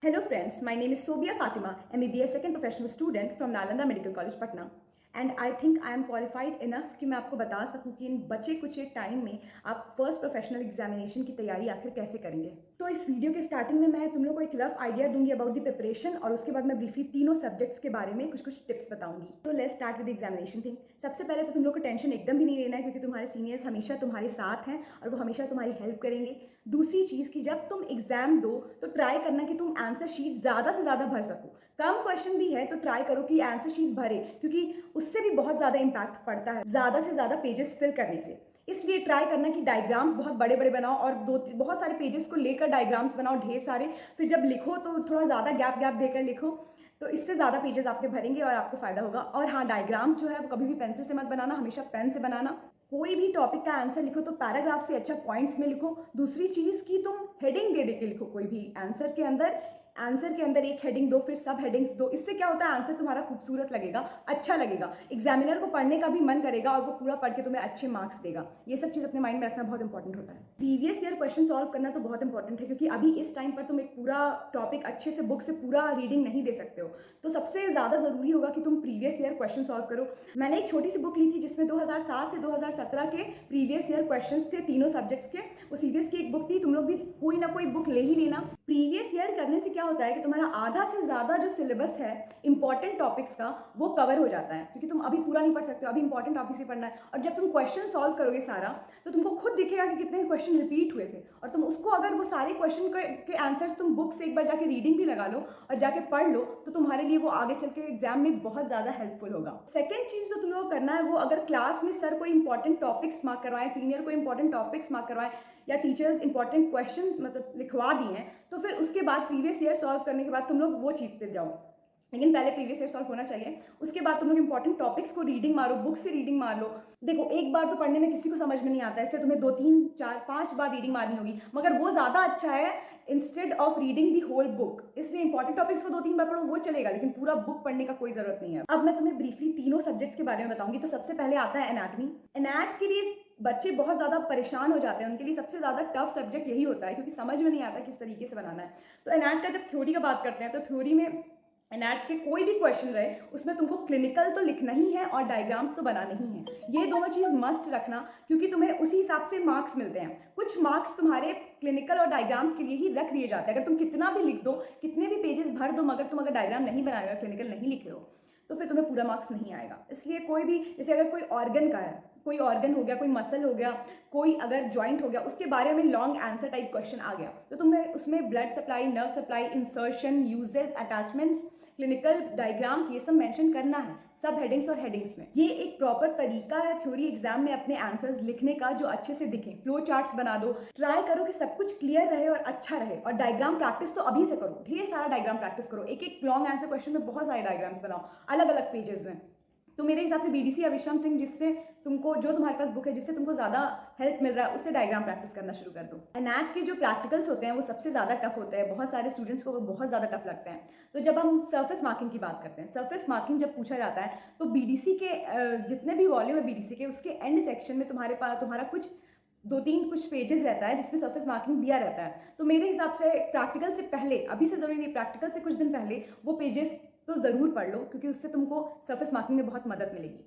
Hello friends, my name is Sobia Fatima, MBBS second professional student from Nalanda Medical College, Patna. And I think I am qualified enough कि मैं आपको बता सकूं कि इन बचे कुछ एक टाइम में आप फर्स्ट प्रोफेशनल एग्जामिनेशन की तैयारी आखिर कैसे करेंगे। तो इस वीडियो के स्टार्टिंग में मैं तुम लोग को एक रफ आइडिया दूंगी अबाउट द प्रिपरेशन और उसके बाद मैं ब्रीफली तीनों सब्जेक्ट्स के बारे में कुछ कुछ टिप्स बताऊंगी। तो let's start with examination thing. सबसे पहले तो तुम लोग को टेंशन एकदम भी नहीं लेना है क्योंकि तुम्हारे सीनियर्स हमेशा तुम्हारे साथ हैं और वो हमेशा तुम्हारी हेल्प करेंगे। दूसरी चीज़ कि जब तुम एग्जाम दो तो ट्राई करना कि तुम आंसर शीट ज़्यादा से ज़्यादा भर सको। कम क्वेश्चन भी है तो ट्राई करो कि आंसर शीट भरे क्योंकि उससे भी बहुत ज़्यादा इम्पैक्ट पड़ता है ज़्यादा से ज़्यादा पेजेस फिल करने से। इसलिए ट्राई करना कि डायग्राम्स बहुत बड़े बड़े बनाओ और बहुत सारे पेजेस को लेकर डायग्राम्स बनाओ ढेर सारे। फिर जब लिखो तो थोड़ा ज़्यादा गैप गैप देकर लिखो तो इससे ज़्यादा पेजेस आपके भरेंगे और आपको फ़ायदा होगा। और हाँ, डायग्राम्स जो है वो कभी भी पेंसिल से मत बनाना, हमेशा पेन से बनाना। कोई भी टॉपिक का आंसर लिखो तो पैराग्राफ से अच्छा पॉइंट्स में लिखो। दूसरी चीज़ कि तुम हेडिंग दे के लिखो। कोई भी आंसर के अंदर एक हेडिंग दो, फिर सब हेडिंग्स दो। इससे क्या होता है, आंसर तुम्हारा खूबसूरत लगेगा, अच्छा लगेगा, एग्जामिनर को पढ़ने का भी मन करेगा और वो पूरा पढ़ के तुम्हें अच्छे मार्क्स देगा। ये सब चीज़ अपने माइंड में रखना बहुत इंपॉर्टेंट होता है। प्रीवियस ईयर क्वेश्चन सॉल्व करना तो बहुत इंपॉर्टेंट है क्योंकि अभी इस टाइम पर तुम एक पूरा टॉपिक अच्छे से बुक से पूरा रीडिंग नहीं दे सकते हो। तो सबसे ज़्यादा ज़रूरी होगा कि तुम प्रीवियस ईयर क्वेश्चन सॉल्व करो। मैंने एक छोटी सी बुक ली थी जिसमें 2007 से 2017 के प्रीवियस ईयर क्वेश्चंस थे तीनों सब्जेक्ट्स के। वो सीबीएस की एक बुक थी। तुम लोग भी कोई ना कोई बुक ले ही लेना। प्रीवियस ईयर करने से क्या होता है कि तुम्हारा आधा से ज़्यादा जो सिलेबस है इंपॉर्टेंट टॉपिक्स का वो कवर हो जाता है क्योंकि तुम अभी पूरा नहीं पढ़ सकते हो, अभी इंपॉर्टेंट टॉपिक से पढ़ना है। और जब तुम क्वेश्चन सॉल्व करोगे सारा तो तुमको खुद दिखेगा कि कितने क्वेश्चन रिपीट हुए थे और तुम उसको अगर वो सारे क्वेश्चन के आंसर्स तुम बुक से एक बार जाके रीडिंग भी लगा लो और जाके पढ़ लो तो तुम्हारे लिए वो आगे चल के एग्जाम में बहुत ज़्यादा हेल्पफुल होगा। सेकेंड चीज़ जो तुम लोग को करना है वो अगर क्लास में सर कोई इंपॉर्टेंट टॉपिक्स मार्क करवाएं, सीनियर को इंपॉर्टेंट टॉपिक्स मार्क करवाएं या टीचर्स इंपॉर्टेंट क्वेश्चन मतलब लिखवा दिए हैं तो फिर उसके बाद प्रीवियस ईयर सॉल्व करने के बाद तुम लोग वो चीज़ पे जाओ। लेकिन पहले प्रीवियस ईयर सॉल्व होना चाहिए। उसके बाद तुम लोग इंपॉर्टेंट टॉपिक्स को रीडिंग मारो, बुक से रीडिंग मार लो। देखो, एक बार तो पढ़ने में किसी को समझ में नहीं आता है, इसलिए तुम्हें 2 3 4 5 बार रीडिंग मारनी होगी, मगर वो ज़्यादा अच्छा है instead of reading the whole book. इसलिए इंपॉर्टेंट टॉपिक्स को 2 3 बार पढ़ो, वो चलेगा, लेकिन पूरा बुक पढ़ने का कोई ज़रूरत नहीं है। अब मैं तुम्हें ब्रीफली तीनों सब्जेक्ट्स के बारे में बताऊंगी। तो सबसे पहले आता है एनाटमी। एनाट के लिए बच्चे बहुत ज़्यादा परेशान हो जाते हैं, उनके लिए सबसे ज़्यादा टफ सब्जेक्ट यही होता है क्योंकि समझ में नहीं आता किस तरीके से बनाना है। तो एनाट का जब थ्योरी का बात करते हैं तो थ्योरी में एनाट के कोई भी क्वेश्चन रहे उसमें तुमको क्लिनिकल तो लिखना ही है और डायग्राम्स तो बनाने ही हैं। ये दोनों चीज़ मस्ट रखना क्योंकि तुम्हें उसी हिसाब से मार्क्स मिलते हैं। कुछ मार्क्स तुम्हारे क्लिनिकल और डायग्राम्स के लिए ही रख दिए जाते हैं। अगर तुम कितना भी लिख दो, कितने भी पेजेस भर दो, मगर तुम अगर डायग्राम नहीं बना रहे हो, क्लिनिकल नहीं लिखे हो तो फिर तुम्हें पूरा मार्क्स नहीं आएगा। इसलिए कोई भी, जैसे अगर कोई ऑर्गन का है, कोई ऑर्गन हो गया, कोई मसल हो गया, कोई अगर जॉइंट हो गया, उसके बारे में लॉन्ग आंसर टाइप क्वेश्चन आ गया तो तुम्हें उसमें blood supply, nerve supply, insertion, uses, attachments, clinical diagrams, ये सब मेंशन करना है सब हेडिंग्स और हेडिंग्स में। ये एक प्रॉपर तरीका है थ्योरी एग्जाम में अपने आंसर्स लिखने का जो अच्छे से दिखें। फ्लो चार्ट्स बना दो, ट्राई करो कि सब कुछ क्लियर रहे और अच्छा रहे। और डायग्राम प्रैक्टिस तो अभी से करो, ढेर सारा डायग्राम प्रैक्टिस करो। एक एक लॉन्ग आंसर क्वेश्चन में बहुत सारे डायग्राम्स बनाओ अलग अलग पेजेस में। तो मेरे हिसाब से बीडीसी या विश्राम सिंह, जिससे तुमको, जो तुम्हारे पास बुक है जिससे तुमको ज़्यादा हेल्प मिल रहा है, उससे डायग्राम प्रैक्टिस करना शुरू कर दो। एनएट के जो प्रैक्टिकल्स होते हैं वो सबसे ज़्यादा टफ होते हैं, बहुत सारे स्टूडेंट्स को वो बहुत ज़्यादा टफ लगते हैं। तो जब हम सरफेस मार्किंग की बात करते हैं, सरफेस मार्किंग जब पूछा जाता है तो बीडीसी के जितने भी वॉल्यूम है बीडीसी के, उसके एंड सेक्शन में तुम्हारा कुछ 2 3 कुछ पेजेस रहता है जिसमें सरफेस मार्किंग दिया रहता है। तो मेरे हिसाब से प्रैक्टिकल से पहले, अभी से ज़रूरी नहीं, प्रैक्टिकल से कुछ दिन पहले वो पेजेस तो ज़रूर पढ़ लो क्योंकि उससे तुमको सरफेस मार्किंग में बहुत मदद मिलेगी।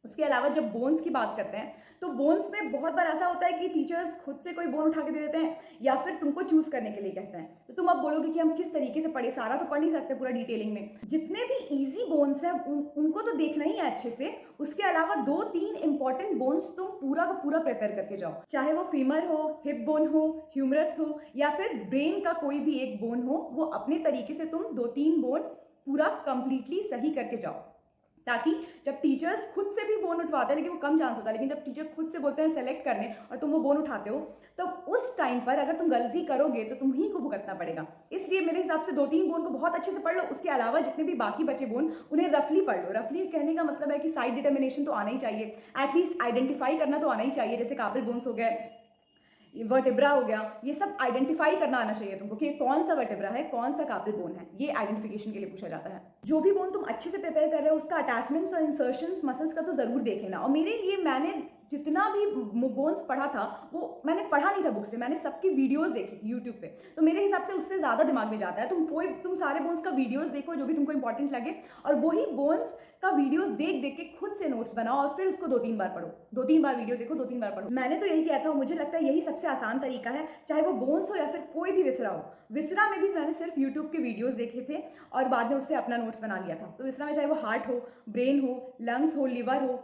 उसके अलावा जब बोन्स की बात करते हैं तो बोन्स में बहुत बार ऐसा होता है कि टीचर्स खुद से कोई बोन उठा के दे देते हैं या फिर तुमको चूज करने के लिए कहते हैं। तो तुम अब बोलोगे कि हम किस तरीके से पढ़े, सारा तो पढ़ नहीं सकते पूरा डिटेलिंग में। जितने भी इजी बोन्स हैं उनको तो देखना ही है अच्छे से। उसके अलावा 2 3 इंपॉर्टेंट बोन्स तुम पूरा का पूरा प्रिपेयर करके जाओ, चाहे वो फीमर हो, हिप बोन हो, ह्यूमरस हो या फिर ब्रेन का कोई भी एक बोन हो। वो अपने तरीके से तुम 2 3 बोन पूरा कंप्लीटली सही करके जाओ, ताकि जब टीचर्स खुद से भी बोन उठवाते हैं, लेकिन वो कम चांस होता है, लेकिन जब टीचर खुद से बोलते हैं सेलेक्ट करने और तुम वो बोन उठाते हो तो उस टाइम पर अगर तुम गलती करोगे तो तुम ही को भुगतना पड़ेगा। इसलिए मेरे हिसाब से 2 3 बोन को बहुत अच्छे से पढ़ लो। उसके अलावा जितने भी बाकी बचे बोन उन्हें रफली पढ़ लो। रफली कहने का मतलब है कि साइड डिटर्मिनेशन तो आना ही चाहिए, एटलीस्ट आइडेंटिफाई करना तो आना ही चाहिए। जैसे कार्पल बोन्स हो गए, वर्टिब्रा हो गया, ये सब आइडेंटिफाई करना आना चाहिए तुमको कि कौन सा वर्टिब्रा है, कौन सा कार्पल बोन है। ये आइडेंटिफिकेशन के लिए पूछा जाता है। जो भी बोन तुम अच्छे से प्रिपेयर कर रहे हो उसका अटैचमेंट्स और इंसर्शंस मसल्स का तो जरूर देख लेना। और मेरे लिए मैंने जितना भी बोन्स पढ़ा था वो मैंने पढ़ा नहीं था बुक से, मैंने सबकी वीडियोस देखी थी यूट्यूब पे। तो मेरे हिसाब से उससे ज़्यादा दिमाग में जाता है। तुम सारे बोन्स का वीडियोस देखो जो भी तुमको इंपॉर्टेंट लगे, और वही बोन्स का वीडियोस देख देख के खुद से नोट्स बनाओ और फिर उसको 2-3 बार पढ़ो, 2-3 बार वीडियो देखो, 2-3 बार पढ़ो। मैंने तो यही किया था, मुझे लगता है यही सबसे आसान तरीका है, चाहे वो बोन्स हो या फिर कोई भी विसरा हो। विसरा में भी मैंने सिर्फ यूट्यूब के वीडियोस देखे थे और बाद में उससे अपना नोट्स बना लिया था। तो विसरा में चाहे वो हार्ट हो, ब्रेन हो, लंग्स हो, लिवर हो,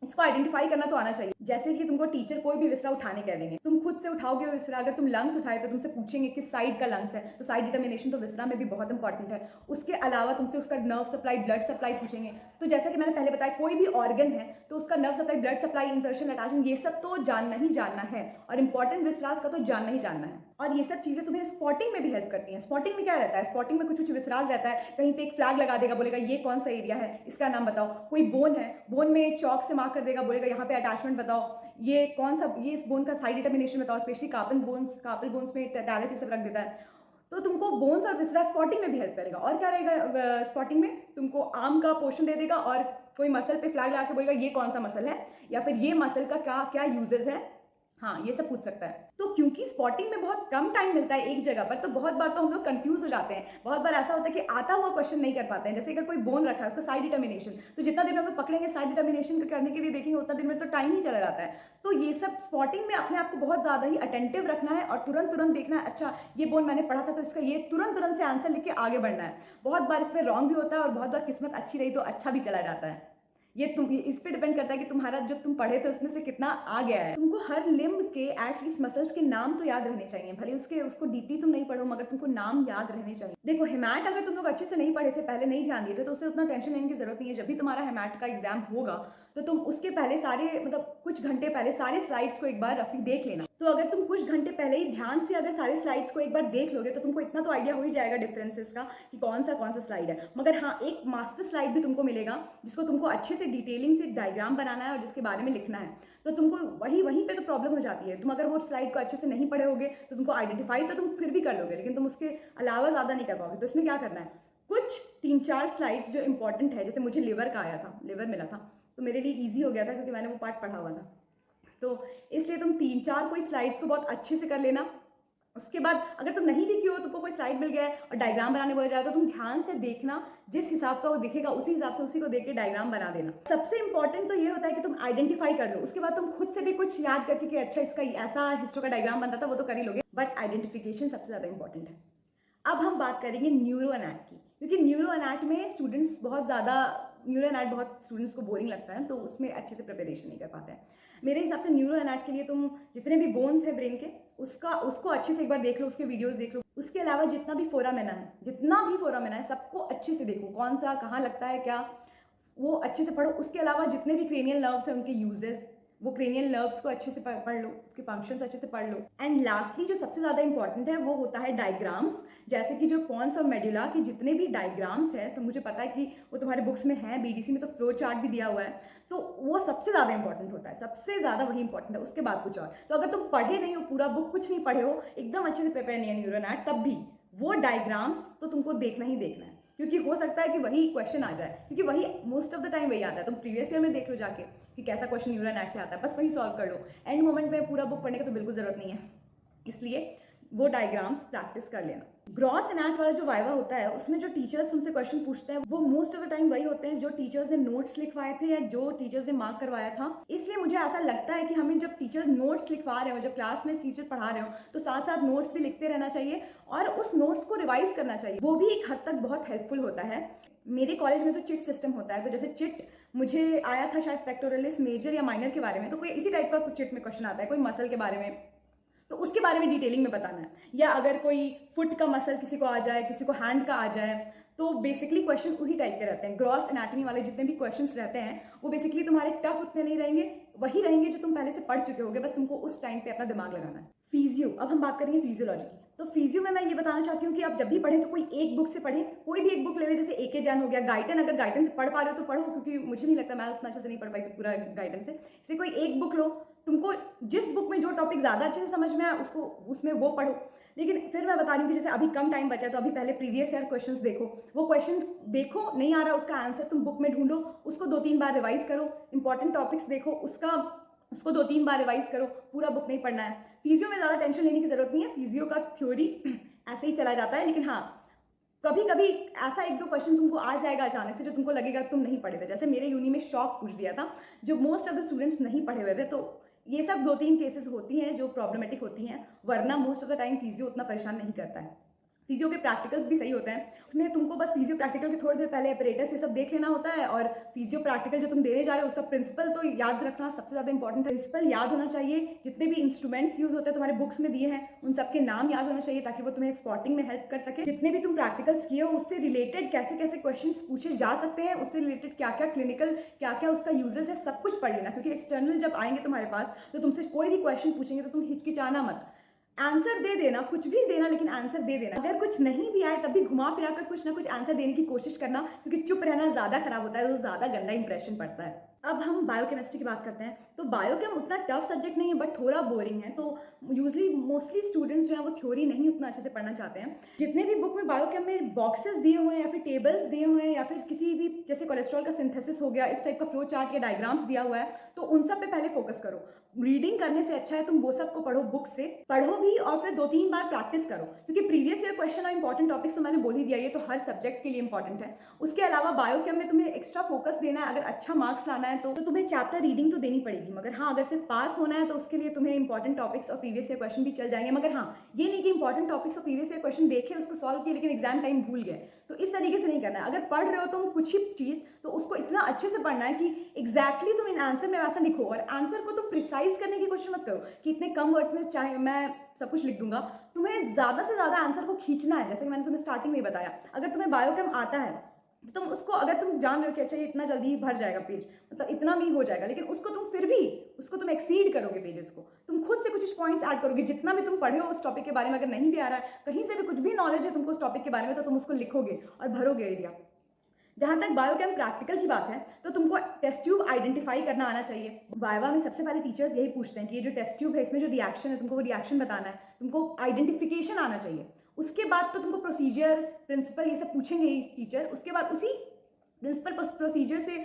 इसको आइडेंटिफाई करना तो आना चाहिए। जैसे कि तुमको टीचर कोई भी विसरा उठाने कह देंगे, तुम खुद से उठाओगे विसरा। अगर तुम लंग्स उठाए तो तुमसे पूछेंगे किस साइड का लंग्स है, तो साइड डिटर्मिनेशन तो विसरा में भी बहुत इंपॉर्टेंट है। उसके अलावा तुमसे उसका नर्व सप्लाई, ब्लड सप्लाई पूछेंगे। तो जैसा कि मैंने पहले बताया, कोई भी ऑर्गन है तो उसका nerve supply, blood supply, insertion, attachment, ये सब तो जानना ही जानना है, और इंपॉर्टेंट विसराज का तो जानना ही जानना है। और ये सब चीज़ें तुम्हें स्पॉटिंग में भी हेल्प करती हैं। स्पॉटिंग में क्या रहता है, स्पॉटिंग में कुछ कुछ विसराज रहता है, कहीं पे एक फ्लैग लगा देगा, बोलेगा ये कौन सा एरिया है, इसका नाम बताओ। कोई बोन है, बोन में चौक से मार्क कर देगा, बोलेगा यहाँ पे अटैचमेंट बताओ, ये कौन सा, ये इस बोन का साइड डिटर्मिनेशन बताओ। स्पेशली कार्पल बोन्स में टैलेस ये सब रख देता है। तो तुमको बोन्स और विसरा स्पॉटिंग में भी हेल्प करेगा। और क्या रहेगा स्पॉटिंग में, तुमको आर्म का पोर्शन दे देगा और कोई मसल पे फ्लैग लगा के बोलेगा ये कौन सा मसल है, या फिर ये मसल का क्या क्या यूजेस है, हाँ ये सब पूछ सकता है। तो क्योंकि स्पॉटिंग में बहुत कम टाइम मिलता है एक जगह पर, तो बहुत बार तो हम लोग कंफ्यूज हो जाते हैं। बहुत बार ऐसा होता है कि आता हुआ क्वेश्चन नहीं कर पाते हैं। जैसे अगर कोई बोन रखा है, उसका साइड डिटर्मिनेशन, तो जितना देर में हम पकड़ेंगे साइड डिटर्मिनेशन करने के लिए देखेंगे, उतना देर में तो टाइम ही चला जाता है। तो ये सब स्पॉटिंग में अपने आप को बहुत ज़्यादा ही अटेंटिव रखना है और तुरंत तुरंत देखना है, अच्छा ये बोन मैंने पढ़ा था तो इसका ये तुरंत तुरंत से आंसर लिख के आगे बढ़ना है। बहुत बार इसमें रॉन्ग भी होता है और बहुत बार किस्मत अच्छी रही तो अच्छा भी चला जाता है। ये इस पे डिपेंड करता है कि तुम्हारा जो तुम पढ़े थे उसमें से कितना आ गया है। तुमको हर लिम्ब के एटलीस्ट मसल्स के नाम तो याद रहने चाहिए, भले उसको डीपली तुम नहीं पढ़ो, मगर तुमको नाम याद रहने चाहिए। देखो हेमैट अगर तुम लोग अच्छे से नहीं पढ़े थे, पहले नहीं ध्यान दिए थे, तो उससे उतना टेंशन लेने की जरूरत नहीं है। जब भी तुम्हारा हेमैट का एग्जाम होगा तो तुम उसके पहले सारे, मतलब कुछ घंटे पहले सारे स्लाइड्स को एक बार रफी देख लेना। तो अगर तुम कुछ घंटे पहले ही ध्यान से अगर सारे स्लाइड्स को एक बार देख लोगे तो तुमको इतना तो आइडिया हो ही जाएगा डिफरेंसेस का कि कौन सा स्लाइड है। मगर हाँ, एक मास्टर स्लाइड भी तुमको मिलेगा जिसको तुमको अच्छे से डिटेलिंग से डायग्राम बनाना है और जिसके बारे में लिखना है। तो तुमको वहीं पे तो प्रॉब्लम हो जाती है। तुम अगर वो स्लाइड को अच्छे से नहीं पढ़े होगे तो तुमको आइडेंटिफाई तो तुम फिर भी कर लोगे, लेकिन तुम उसके अलावा ज़्यादा नहीं कर पाओगे। तो इसमें क्या करना है, कुछ 3-4 स्लाइड्स जो इंपॉर्टेंट है, जैसे मुझे लिवर का आया था, लिवर मिला था, तो मेरे लिए ईजी हो गया था क्योंकि मैंने वो पार्ट पढ़ा हुआ था। तो इसलिए तुम 3-4 कोई स्लाइड्स को बहुत अच्छे से कर लेना। उसके बाद अगर तुम नहीं भी किए हो, तुमको कोई स्लाइड मिल गया है और डायग्राम बनाने बोला जाए तो तुम ध्यान से देखना, जिस हिसाब का वो दिखेगा उसी हिसाब से उसी को देख के डायग्राम बना देना। सबसे इंपॉर्टेंट तो ये होता है कि तुम आइडेंटिफाई कर लो। उसके बाद तुम खुद से भी कुछ याद करके कि अच्छा इसका ऐसा हिस्ट्री का डायग्राम बनता था, वो तो कर ही लोगे, बट आइडेंटिफिकेशन सबसे ज़्यादा इंपॉर्टेंट है। अब हम बात करेंगे न्यूरो एनाट की, क्योंकि न्यूरो एनाट में स्टूडेंट्स बहुत ज़्यादा, न्यूरो एनाट बहुत स्टूडेंट्स को बोरिंग लगता है, तो उसमें अच्छे से प्रिपरेशन नहीं कर पाते हैं। मेरे हिसाब से न्यूरो एनाट के लिए तुम जितने भी बोन्स है ब्रेन के, उसको अच्छे से एक बार देख लो, उसके वीडियोस देख लो। उसके अलावा जितना भी फोरामेना है सबको अच्छे से देखो, कौन सा कहाँ लगता है क्या, वो अच्छे से पढ़ो। उसके अलावा जितने भी क्रेनियल नर्व्स हैं उनके यूजेस, वो क्रेनियल नर्व्स को अच्छे से पढ़ लो, उसके फंक्शंस अच्छे से पढ़ लो। एंड लास्टली जो सबसे ज़्यादा इंपॉर्टेंट है वो होता है डायग्राम्स, जैसे कि जो पॉन्स और मेडुला के जितने भी डायग्राम्स हैं, तो मुझे पता है कि वो तुम्हारे बुक्स में है, बीडीसी में तो फ्लो चार्ट भी दिया हुआ है, तो वो सबसे ज़्यादा इंपॉर्टेंट होता है, सबसे ज़्यादा वही इंपॉर्टेंट है, उसके बाद कुछ और। तो अगर तुम पढ़े नहीं हो, पूरा बुक कुछ नहीं पढ़े हो, एकदम अच्छे से प्रिपेयर नहीं है न्यूरो एनाट, तब भी वो डायग्राम्स तो तुमको देखना ही देखना है, क्योंकि हो सकता है कि वही क्वेश्चन आ जाए, क्योंकि वही मोस्ट ऑफ द टाइम वही आता है। तुम प्रीवियस ईयर में देख लो जाके कि कैसा क्वेश्चन न्यूरो एनाट से आता है, बस वही सॉल्व कर लो। एंड मोमेंट में पूरा बुक पढ़ने की तो बिल्कुल ज़रूरत नहीं है, इसलिए वो डायग्राम्स प्रैक्टिस कर लेना। ग्रॉस एनाट वाला जो वाइवा होता है उसमें जो टीचर्स तुमसे क्वेश्चन पूछते हैं वो मोस्ट ऑफ द टाइम वही होते हैं जो टीचर्स ने नोट्स लिखवाए थे या जो टीचर्स ने मार्क करवाया था। इसलिए मुझे ऐसा लगता है कि हमें जब टीचर्स नोट्स लिखवा रहे हो, जब क्लास में टीचर पढ़ा रहे हो, तो साथ साथ नोट्स भी लिखते रहना चाहिए और उस नोट्स को रिवाइज करना चाहिए। वो भी एक हद तक बहुत हेल्पफुल होता है। मेरे कॉलेज में तो चिट सिस्टम होता है, तो जैसे चिट मुझे आया था शायद पेक्टोरलिस मेजर या माइनर के बारे में, तो कोई इसी टाइप का चिट में क्वेश्चन आता है, कोई मसल के बारे में, तो उसके बारे में डिटेलिंग में बताना है। या अगर कोई फुट का मसल किसी को आ जाए, किसी को हैंड का आ जाए, तो बेसिकली क्वेश्चन उसी टाइप के रहते हैं। ग्रॉस एनाटॉमी वाले जितने भी क्वेश्चंस रहते हैं वो बेसिकली तुम्हारे टफ उतने नहीं रहेंगे, वही रहेंगे जो तुम पहले से पढ़ चुके होगे, बस तुमको उस टाइम पे अपना दिमाग लगाना है। फिजियो, अब हम बात करेंगे फिजियोलॉजी की। तो फिजियो में मैं ये बताना चाहती हूँ कि आप जब भी पढ़ें तो कोई एक बुक से पढ़ें, कोई भी एक बुक ले लें, जैसे एके जैन हो गया, गाइटन, अगर गाइटन से पढ़ पा रहे हो तो पढ़ो, क्योंकि मुझे नहीं लगता, मैं उतना अच्छे से नहीं पढ़ पाई तो पूरा गाइडन से। जैसे कोई एक बुक लो, तुमको जिस बुक में जो टॉपिक ज़्यादा अच्छे से समझ में आए उसको उसमें वो पढ़ो। लेकिन फिर मैं बता रही हूँ कि जैसे अभी कम टाइम बचा है तो अभी पहले प्रीवियस ईयर क्वेश्चंस देखो, वो क्वेश्चंस देखो, नहीं आ रहा उसका आंसर तुम बुक में ढूंढो, उसको 2-3 बार रिवाइज करो, इंपॉर्टेंट टॉपिक्स देखो, उसको 2-3 बार रिवाइज करो, पूरा बुक नहीं पढ़ना है। फिजियो में ज़्यादा टेंशन लेने की ज़रूरत नहीं है, फिजियो का थ्योरी ऐसे ही चला जाता है, लेकिन हाँ कभी कभी ऐसा 1-2 क्वेश्चन तुमको आ जाएगा अचानक से जो तुमको लगेगा तुम नहीं पढ़े थे। जैसे मेरे यूनी में शॉक पूछ दिया था, जो मोस्ट ऑफ द स्टूडेंट्स नहीं पढ़े हुए थे। तो ये सब 2-3 केसेस होती हैं जो प्रॉब्लमेटिक होती हैं, वरना most of the time physio उतना परेशान नहीं करता है। फिजियो के प्रैक्टिकल्स भी सही होते हैं, उसमें तुमको बस फिजियो प्रैक्टिकल के थोड़ी देर पहले अपरेटस ये सब देख लेना होता है, और फिजियो प्रैक्टिकल जो तुम देने जा रहे हो उसका प्रिंसिपल तो याद रखना सबसे ज़्यादा इंपॉर्टेंट है। प्रिंसिपल याद होना चाहिए, जितने भी इंस्ट्रूमेंट्स यूज होते हैं तुम्हारे बुक्स में दिए हैं उन सबके नाम याद होना चाहिए, ताकि वो तुम्हें स्पॉटिंग में हेल्प कर सके। जितने भी तुम प्रैक्टिकल्स किए हो उससे रिलेटेड कैसे कैसे क्वेश्चन पूछे जा सकते हैं, उससे रिलेटेड क्या क्या क्लिनिकल क्या क्या उसका यूजेस है, सब कुछ पढ़ लेना। क्योंकि एक्सटर्नल जब आएंगे तुम्हारे पास तो तुमसे कोई भी क्वेश्चन पूछेंगे तो तुम हिचकिचाना मत, आंसर दे देना, कुछ भी देना लेकिन आंसर दे देना। अगर कुछ नहीं भी आए तब भी घुमा फिरा कर कुछ ना कुछ आंसर देने की कोशिश करना, क्योंकि चुप रहना ज़्यादा खराब होता है, तो ज़्यादा गंदा इंप्रेशन पड़ता है। अब हम बायोकेमिस्ट्री की बात करते हैं, तो बायोकेम उतना टफ सब्जेक्ट नहीं है बट थोड़ा बोरिंग है। तो यूजली मोस्टली स्टूडेंट्स जो है वो थ्योरी नहीं उतना अच्छे से पढ़ना चाहते हैं। जितने भी बुक में बायोकेम में बॉक्सेस दिए हुए हैं या फिर टेबल्स दिए हुए हैं या फिर किसी भी जैसे कोलेस्ट्रॉल का सिंथेसिस हो गया, इस टाइप का फ्लो चार्ट या डायग्राम्स दिया हुआ है, तो उन सब पे पहले फोकस करो। रीडिंग करने से अच्छा है तुम वो सब को पढ़ो, बुक से पढ़ो भी और फिर 2-3 बार प्रैक्टिस करो, क्योंकि प्रीवियस ईयर क्वेश्चन और इंपॉर्टेंट टॉपिक्स तो मैंने बोल ही दिया, ये तो हर सब्जेक्ट के लिए इंपॉर्टेंट है। उसके अलावा बायोकेम में तुम्हें एक्स्ट्रा फोकस देना है, अगर अच्छा मार्क्स लाना है तो तुम्हें चैप्टर रीडिंग तो देनी पड़ेगी, मगर हाँ अगर सिर्फ पास होना है तो उसके लिए तुम्हें इंपॉर्टेंट टॉपिक्स और प्रीवियस ईयर क्वेश्चन भी चल जाएंगे। मगर हाँ ये नहीं कि इंपॉर्टेंट टॉपिक्स और प्रीवियस ईयर क्वेश्चन देखे उसको सॉल्व किए लेकिन एग्जाम टाइम भूल गए, तो इस तरीके से नहीं करना है। अगर पढ़ रहे हो तुम कुछ ही चीज़ तो उसको इतना अच्छे से पढ़ना है कि एग्जैक्टली तुम इन आंसर में वैसा लिखो, और आंसर को तुम प्रिसाइज करने की कोशिश मत करो कि इतने कम वर्ड्स में चाहे मैं सब कुछ लिख दूंगा। तुम्हें ज़्यादा से ज़्यादा आंसर को खींचना है, जैसे कि मैंने तुम्हें स्टार्टिंग में बताया। अगर तुम्हें बायोकेम आता है तो तुम उसको, अगर तुम जान रहे हो कि अच्छा ये इतना जल्दी ही भर जाएगा पेज, मतलब इतना में ही हो जाएगा, लेकिन उसको तुम फिर भी उसको तुम एक्सीड करोगे, पेजेस को तुम खुद से कुछ पॉइंट्स ऐड करोगे। जितना भी तुम पढ़े हो उस टॉपिक के बारे में, अगर नहीं भी आ रहा है, कहीं से भी कुछ भी नॉलेज है तुमको उस टॉपिक के बारे में, तो तुम उसको लिखोगे और भरोगे एरिया। जहाँ तक बायोकेम प्रैक्टिकल की बात है तो तुमको टेस्ट ट्यूब आइडेंटिफाई करना आना चाहिए। वाइवा में सबसे पहले टीचर्स यही पूछते हैं कि ये जो टेस्ट ट्यूब है इसमें जो रिएक्शन है तुमको वो रिएक्शन बताना है, तुमको आइडेंटिफिकेशन आना चाहिए। उसके बाद तो तुमको प्रोसीजर, प्रिंसिपल ये सब पूछेंगे ही टीचर। उसके बाद उसी प्रिंसिपल प्रोसीजर से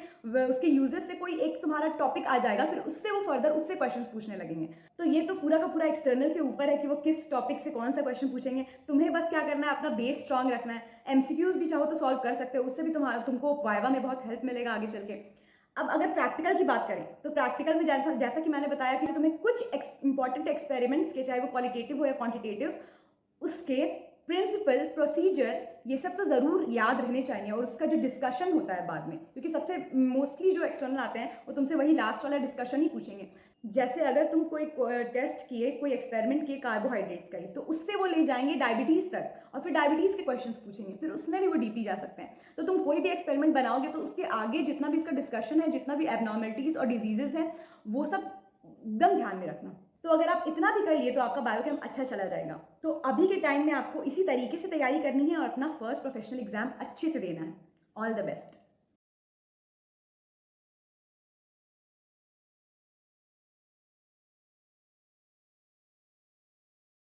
उसके यूजेस से कोई एक तुम्हारा टॉपिक आ जाएगा, फिर उससे वो फर्दर उससे क्वेश्चंस पूछने लगेंगे। तो ये तो पूरा का पूरा एक्सटर्नल के ऊपर है कि वो किस टॉपिक से कौन सा क्वेश्चन पूछेंगे। तुम्हें बस क्या करना है, अपना बेस स्ट्रांग रखना है। एमसीक्यूज भी चाहो तो सॉल्व कर सकते हो, उससे भी तुमको वाइवा में बहुत हेल्प मिलेगा आगे चल के। अब अगर प्रैक्टिकल की बात करें तो प्रैक्टिकल में जैसा कि मैंने बताया कि तुम्हें कुछ इंपॉर्टेंट एक्सपेरिमेंट्स के, चाहे वो क्वालिटेटिव हो या क्वांटिटेटिव, उसके प्रिंसिपल, प्रोसीजर ये सब तो ज़रूर याद रहने चाहिए, और उसका जो डिस्कशन होता है बाद में, क्योंकि सबसे मोस्टली जो एक्सटर्नल आते हैं वो तुमसे वही लास्ट वाला डिस्कशन ही पूछेंगे। जैसे अगर तुम कोई टेस्ट किए, कोई एक्सपेरिमेंट किए कार्बोहाइड्रेट्स का ही, तो उससे वो ले जाएंगे डायबिटीज़ तक, और फिर डायबिटीज़ के क्वेश्चंस पूछेंगे, फिर उसमें भी वो डीपी जा सकते हैं। तो तुम कोई भी एक्सपेरिमेंट बनाओगे तो उसके आगे जितना भी उसका डिस्कशन है, जितना भी एबनॉर्मलिटीज़ और डिजीजेज हैं, वो सब एकदम ध्यान में रखना। तो अगर आप इतना भी कर लिए तो आपका बायोकेम अच्छा चला जाएगा। तो अभी के टाइम में आपको इसी तरीके से तैयारी करनी है और अपना फर्स्ट प्रोफेशनल एग्जाम अच्छे से देना है। All the best.